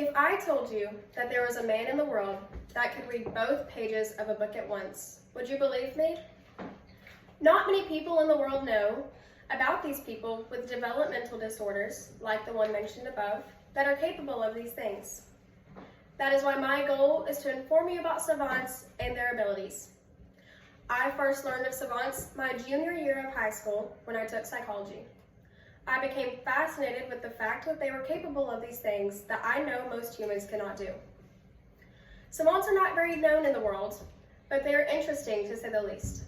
If I told you that there was a man in the world that could read both pages of a book at once, would you believe me? Not many people in the world know about these people with developmental disorders, like the one mentioned above, that are capable of these things. That is why my goal is to inform you about savants and their abilities. I first learned of savants my junior year of high school when I took psychology. I became fascinated with the fact that they were capable of these things that I know most humans cannot do. Savants are not very known in the world, but they are interesting to say the least.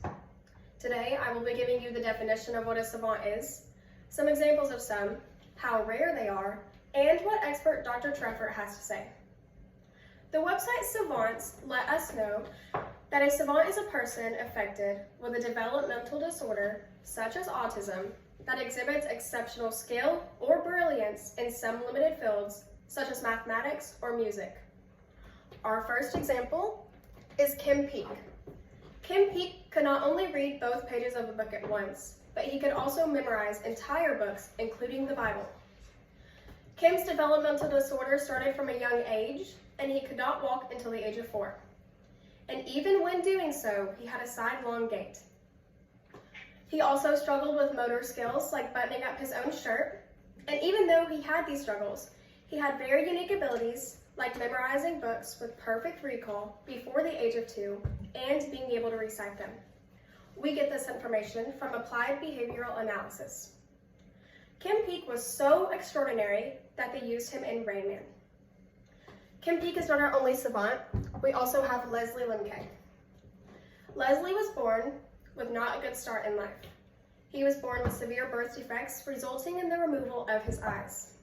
Today, I will be giving you the definition of what a savant is, some examples of some, how rare they are, and what expert Dr. Treffert has to say. The website Savants let us know that a savant is a person affected with a developmental disorder, such as autism, that exhibits exceptional skill or brilliance in some limited fields, such as mathematics or music. Our first example is Kim Peek. Kim Peek could not only read both pages of a book at once, but he could also memorize entire books, including the Bible. Kim's developmental disorder started from a young age, and he could not walk until the age of 4. And even when doing so, he had a sidelong gait. He also struggled with motor skills like buttoning up his own shirt, and even though he had these struggles, he had very unique abilities like memorizing books with perfect recall before the age of 2 and being able to recite them. We get this information from applied behavioral analysis. Kim Peek was so extraordinary that they used him in Rain Man. Kim Peek is not our only savant. We also have Leslie Limkay. Leslie was born with not a good start in life. He was born with severe birth defects, resulting in the removal of his eyes.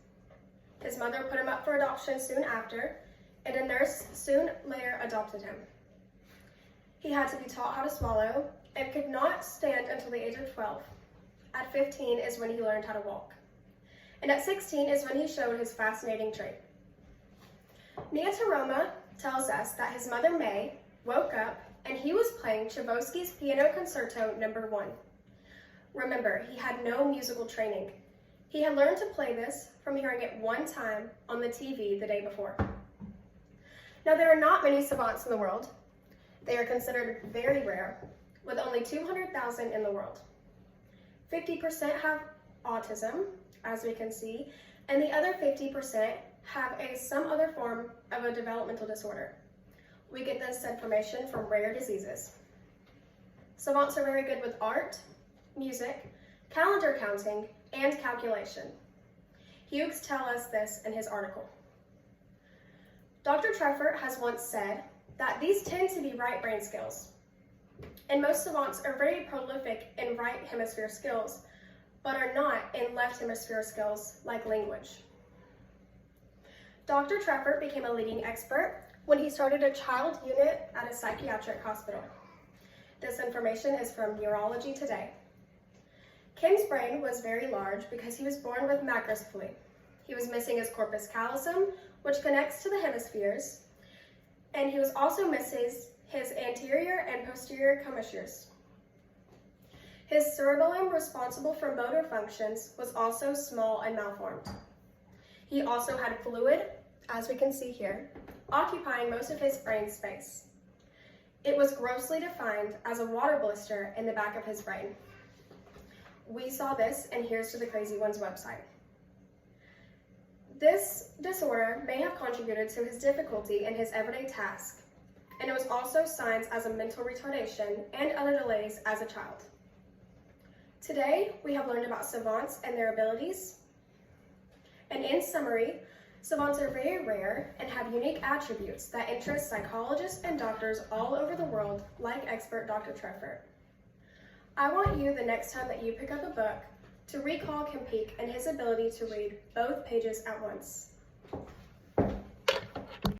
His mother put him up for adoption soon after, and a nurse soon later adopted him. He had to be taught how to swallow and could not stand until the age of 12. At 15 is when he learned how to walk. And at 16 is when he showed his fascinating trait. Nia Taroma tells us that his mother May woke up and he was playing Chaikovsky's Piano Concerto No. 1. Remember, he had no musical training. He had learned to play this from hearing it one time on the TV the day before. Now, there are not many savants in the world. They are considered very rare, with only 200,000 in the world. 50% have autism, as we can see, and the other 50% have some other form of a developmental disorder. We get this information from rare diseases. Savants are very good with art, music, calendar counting, and calculation. Hughes tells us this in his article. Dr. Treffert has once said that these tend to be right brain skills, and most savants are very prolific in right hemisphere skills, but are not in left hemisphere skills like language. Dr. Treffert became a leading expert when he started a child unit at a psychiatric hospital. This information is from Neurology Today. Kim's brain was very large because he was born with macrocephaly. He was missing his corpus callosum, which connects to the hemispheres, and he was also missing his anterior and posterior commissures. His cerebellum, responsible for motor functions, was also small and malformed. He also had fluid, as we can see here, occupying most of his brain space. It was grossly defined as a water blister in the back of his brain. We saw this, and here's to the Crazy Ones website. This disorder may have contributed to his difficulty in his everyday task, and it was also signs as a mental retardation and other delays as a child. Today, we have learned about savants and their abilities, and in summary, savants are very rare and have unique attributes that interest psychologists and doctors all over the world, like expert Dr. Treffert. I want you, the next time that you pick up a book, to recall Kim Peek and his ability to read both pages at once.